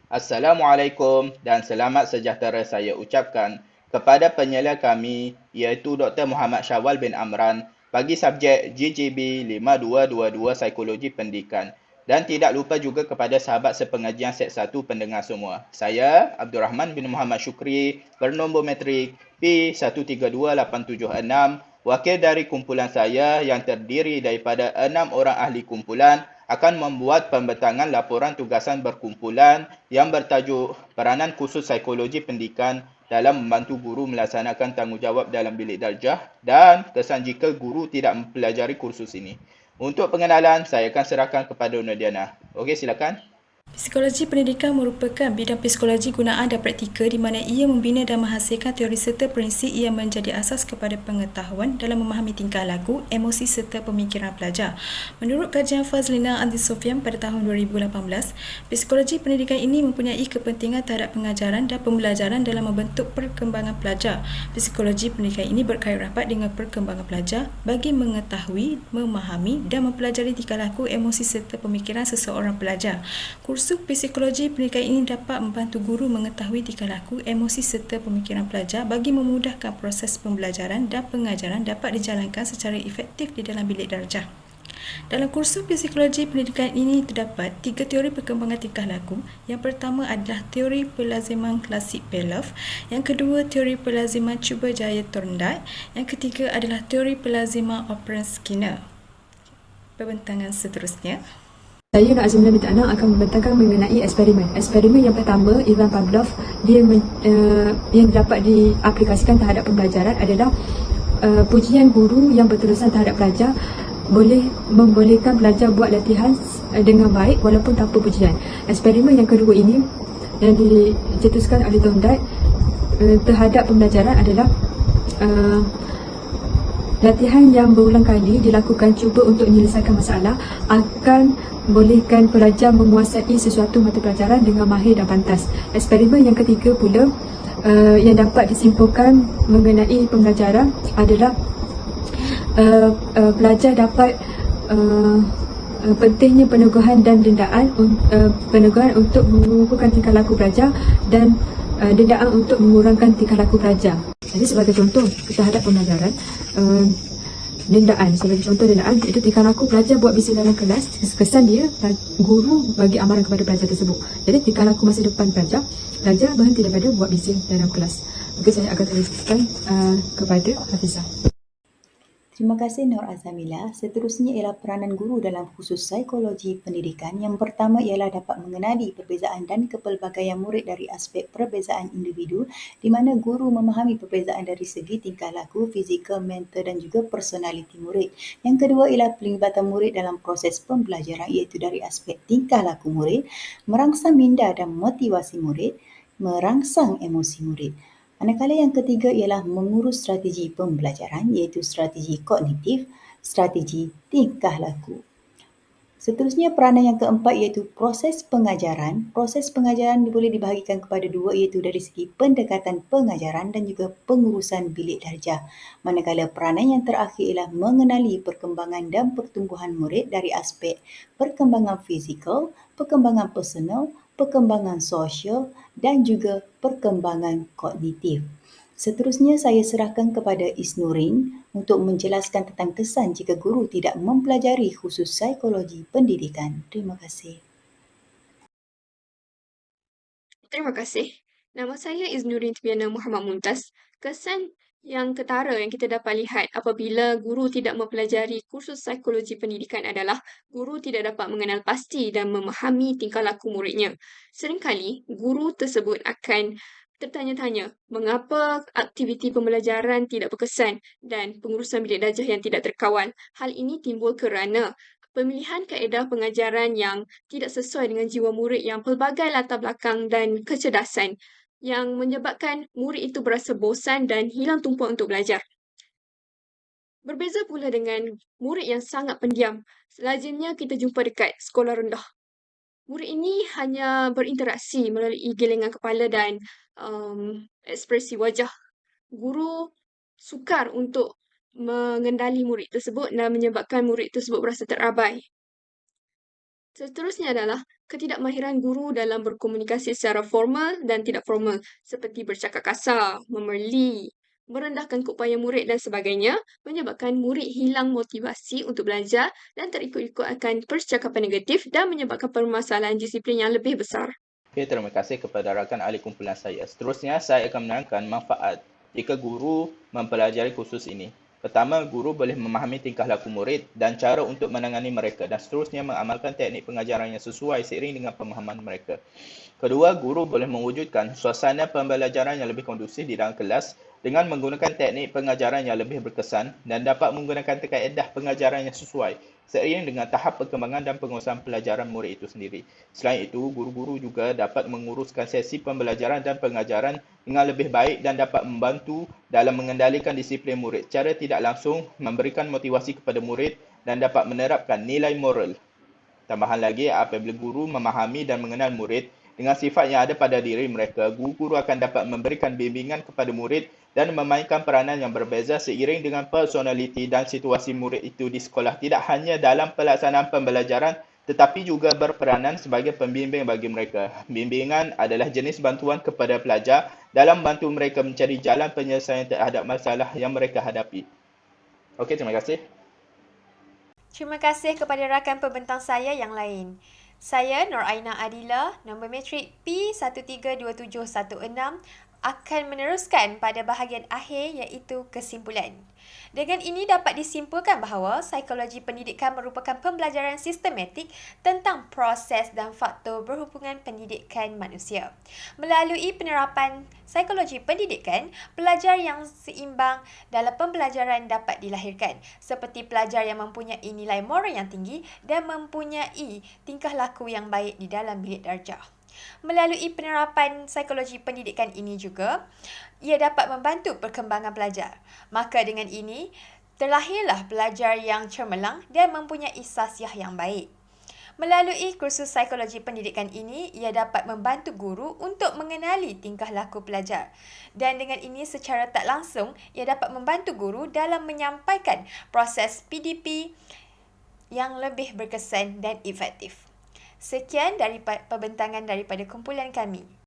Assalamualaikum dan selamat sejahtera saya ucapkan kepada penyelia kami iaitu Dr. Muhammad Syawal bin Amran bagi subjek GGB 5222 Psikologi Pendidikan. Dan tidak lupa juga kepada sahabat sepengajian set 1 pendengar semua. Saya, Abdul Rahman bin Muhammad Syukri, bernombor metrik P132876, wakil dari kumpulan saya yang terdiri daripada 6 orang ahli kumpulan akan membuat pembentangan laporan tugasan berkumpulan yang bertajuk Peranan Khusus Psikologi Pendidikan dalam membantu guru melaksanakan tanggungjawab dalam bilik darjah dan kesan jika guru tidak mempelajari kursus ini. Untuk pengenalan, saya akan serahkan kepada Nadiana. Okey, silakan. Psikologi pendidikan merupakan bidang psikologi gunaan dan praktikal di mana ia membina dan menghasilkan teori serta prinsip yang menjadi asas kepada pengetahuan dalam memahami tingkah laku, emosi serta pemikiran pelajar. Menurut kajian Fazlina Andi Sofyan pada tahun 2018, psikologi pendidikan ini mempunyai kepentingan terhadap pengajaran dan pembelajaran dalam membentuk perkembangan pelajar. Psikologi pendidikan ini berkait rapat dengan perkembangan pelajar bagi mengetahui, memahami dan mempelajari tingkah laku, emosi serta pemikiran seseorang pelajar. Kursus psikologi pendidikan ini dapat membantu guru mengetahui tingkah laku, emosi serta pemikiran pelajar bagi memudahkan proses pembelajaran dan pengajaran dapat dijalankan secara efektif di dalam bilik darjah. Dalam kursus psikologi pendidikan ini terdapat 3 teori perkembangan tingkah laku. Yang pertama adalah teori pelaziman klasik Pavlov, yang kedua teori pelaziman cuba jaya Thorndike, yang ketiga adalah teori pelaziman operant Skinner. Pembentangan seterusnya. Saya dan Azimina binti Anang akan membentangkan mengenai eksperimen. Eksperimen yang pertama, Ivan Pavlov, yang dapat diaplikasikan terhadap pembelajaran adalah pujian guru yang berterusan terhadap pelajar boleh membolehkan pelajar buat latihan dengan baik walaupun tanpa pujian. Eksperimen yang kedua ini yang dicetuskan oleh Thorndike terhadap pembelajaran adalah latihan yang berulang kali dilakukan cuba untuk menyelesaikan masalah akan bolehkan pelajar menguasai sesuatu mata pelajaran dengan mahir dan pantas. Eksperimen yang ketiga pula yang dapat disimpulkan mengenai pembelajaran adalah pelajar dapat pentingnya peneguhan dan dendaan, peneguhan untuk mengukuhkan tingkah laku pelajar dan dendaan untuk mengurangkan tingkah laku pelajar. Jadi sebagai contoh terhadap pembelajaran, dendaan, sebagai contoh dendaan itu tingkah laku pelajar buat bising dalam kelas, kesan dia guru bagi amaran kepada pelajar tersebut. Jadi tingkah laku masa depan pelajar berhenti daripada buat bising dalam kelas. Mungkin saya akan teruskan kepada Hafizah. Terima kasih Nur Azamila. Seterusnya ialah peranan guru dalam khusus psikologi pendidikan. Yang pertama ialah dapat mengenali perbezaan dan kepelbagaian murid dari aspek perbezaan individu, di mana guru memahami perbezaan dari segi tingkah laku, fizikal, mental dan juga personaliti murid. Yang kedua ialah pelibatan murid dalam proses pembelajaran iaitu dari aspek tingkah laku murid, merangsang minda dan motivasi murid, merangsang emosi murid. Manakala yang ketiga ialah mengurus strategi pembelajaran iaitu strategi kognitif, strategi tingkah laku. Seterusnya peranan yang keempat iaitu proses pengajaran. Proses pengajaran boleh dibahagikan kepada dua iaitu dari segi pendekatan pengajaran dan juga pengurusan bilik darjah. Manakala peranan yang terakhir ialah mengenali perkembangan dan pertumbuhan murid dari aspek perkembangan fizikal, perkembangan personal, perkembangan sosial dan juga perkembangan kognitif. Seterusnya saya serahkan kepada Isnurin untuk menjelaskan tentang kesan jika guru tidak mempelajari khusus psikologi pendidikan. Terima kasih. Terima kasih. Nama saya Iznurin Tibiana Muhammad Mumtaz. Kesan yang ketara yang kita dapat lihat apabila guru tidak mempelajari kursus psikologi pendidikan adalah guru tidak dapat mengenal pasti dan memahami tingkah laku muridnya. Seringkali, guru tersebut akan tertanya-tanya mengapa aktiviti pembelajaran tidak berkesan dan pengurusan bilik darjah yang tidak terkawal. Hal ini timbul kerana pemilihan kaedah pengajaran yang tidak sesuai dengan jiwa murid yang pelbagai latar belakang dan kecerdasan yang menyebabkan murid itu berasa bosan dan hilang tumpuan untuk belajar. Berbeza pula dengan murid yang sangat pendiam. Lazimnya kita jumpa dekat sekolah rendah. Murid ini hanya berinteraksi melalui gelengan kepala dan ekspresi wajah. Guru sukar untuk mengendali murid tersebut dan menyebabkan murid tersebut berasa terabai. Seterusnya adalah ketidakmahiran guru dalam berkomunikasi secara formal dan tidak formal, seperti bercakap kasar, memerli, merendahkan keupaya murid dan sebagainya, menyebabkan murid hilang motivasi untuk belajar dan terikut-ikut akan percakapan negatif dan menyebabkan permasalahan disiplin yang lebih besar. Okey, terima kasih kepada rakan ahli kumpulan saya. Seterusnya, saya akan menerangkan manfaat jika guru mempelajari kursus ini. Pertama, guru boleh memahami tingkah laku murid dan cara untuk menangani mereka dan seterusnya mengamalkan teknik pengajaran yang sesuai seiring dengan pemahaman mereka. Kedua, guru boleh mewujudkan suasana pembelajaran yang lebih kondusif di dalam kelas dengan menggunakan teknik pengajaran yang lebih berkesan dan dapat menggunakan kaedah pengajaran yang sesuai seiring dengan tahap perkembangan dan penguasaan pelajaran murid itu sendiri. Selain itu, guru-guru juga dapat menguruskan sesi pembelajaran dan pengajaran dengan lebih baik dan dapat membantu dalam mengendalikan disiplin murid. Cara tidak langsung memberikan motivasi kepada murid dan dapat menerapkan nilai moral. Tambahan lagi, apabila guru memahami dan mengenal murid dengan sifat yang ada pada diri mereka, guru akan dapat memberikan bimbingan kepada murid dan memainkan peranan yang berbeza seiring dengan personaliti dan situasi murid itu di sekolah. Tidak hanya dalam pelaksanaan pembelajaran, tetapi juga berperanan sebagai pembimbing bagi mereka. Bimbingan adalah jenis bantuan kepada pelajar dalam membantu mereka mencari jalan penyelesaian terhadap masalah yang mereka hadapi. Okey, terima kasih. Terima kasih kepada rakan pembentang saya yang lain. Saya Nur Aina Adila, nombor matrik P132716 akan meneruskan pada bahagian akhir iaitu kesimpulan. Dengan ini dapat disimpulkan bahawa psikologi pendidikan merupakan pembelajaran sistematik tentang proses dan faktor berhubungan pendidikan manusia. Melalui penerapan psikologi pendidikan, pelajar yang seimbang dalam pembelajaran dapat dilahirkan, seperti pelajar yang mempunyai nilai moral yang tinggi dan mempunyai tingkah laku yang baik di dalam bilik darjah. Melalui penerapan psikologi pendidikan ini juga, ia dapat membantu perkembangan pelajar. Maka dengan ini, terlahirlah pelajar yang cemerlang dan mempunyai sasiah yang baik. Melalui kursus psikologi pendidikan ini, ia dapat membantu guru untuk mengenali tingkah laku pelajar. Dan dengan ini secara tak langsung, ia dapat membantu guru dalam menyampaikan proses PDP yang lebih berkesan dan efektif. Sekian dari pembentangan daripada kumpulan kami.